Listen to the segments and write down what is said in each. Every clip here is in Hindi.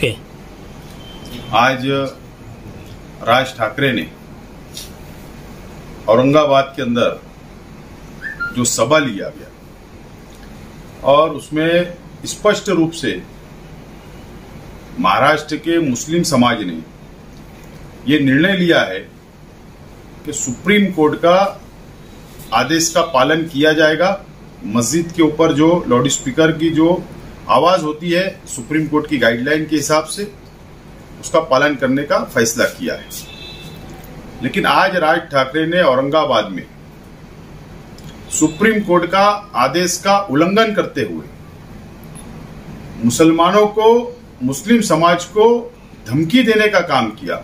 ओके। आज राज ठाकरे ने औरंगाबाद के अंदर जो सभा लिया गया और उसमें स्पष्ट रूप से महाराष्ट्र के मुस्लिम समाज ने ये निर्णय लिया है कि सुप्रीम कोर्ट का आदेश का पालन किया जाएगा। मस्जिद के ऊपर जो लाउड स्पीकर की जो आवाज होती है सुप्रीम कोर्ट की गाइडलाइन के हिसाब से उसका पालन करने का फैसला किया है। लेकिन आज राज ठाकरे ने औरंगाबाद में सुप्रीम कोर्ट का आदेश का उल्लंघन करते हुए मुसलमानों को, मुस्लिम समाज को धमकी देने का काम किया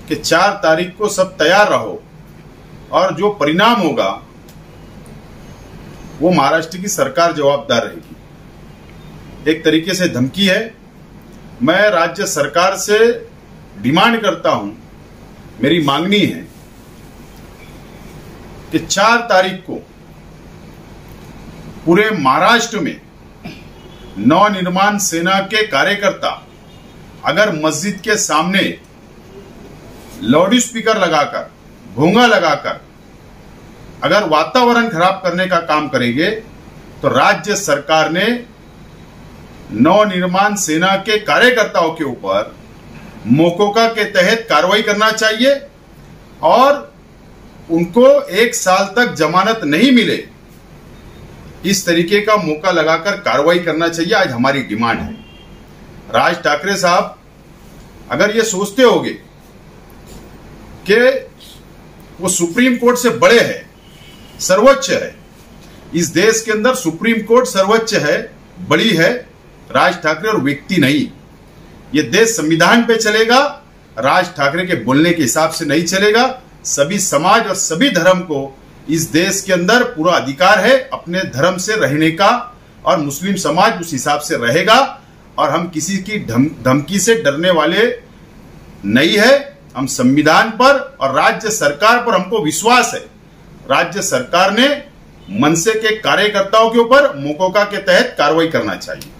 कि 4 तारीख को सब तैयार रहो और जो परिणाम होगा वो महाराष्ट्र की सरकार जवाबदार रहेगी। एक तरीके से धमकी है। मैं राज्य सरकार से डिमांड करता हूं, मेरी मांगनी है कि 4 तारीख को पूरे महाराष्ट्र में नवनिर्माण सेना के कार्यकर्ता अगर मस्जिद के सामने लाउड स्पीकर लगाकर, भोंगा लगाकर अगर वातावरण खराब करने का काम करेंगे तो राज्य सरकार ने नवनिर्माण सेना के कार्यकर्ताओं के ऊपर मोकोका के तहत कार्रवाई करना चाहिए और उनको 1 साल तक जमानत नहीं मिले इस तरीके का मौका लगाकर कार्रवाई करना चाहिए। आज हमारी डिमांड है। राज ठाकरे साहब अगर ये सोचते होंगे कि वो सुप्रीम कोर्ट से बड़े हैं, सर्वोच्च है, इस देश के अंदर सुप्रीम कोर्ट सर्वोच्च है, बड़ी है, राज ठाकरे और व्यक्ति नहीं। ये देश संविधान पे चलेगा, राज ठाकरे के बोलने के हिसाब से नहीं चलेगा। सभी समाज और सभी धर्म को इस देश के अंदर पूरा अधिकार है अपने धर्म से रहने का और मुस्लिम समाज उस हिसाब से रहेगा और हम किसी की धमकी से डरने वाले नहीं है। हम संविधान पर और राज्य सरकार पर हमको विश्वास है। राज्य सरकार ने मनसे के कार्यकर्ताओं के ऊपर मोकोका के तहत कार्रवाई करना चाहिए।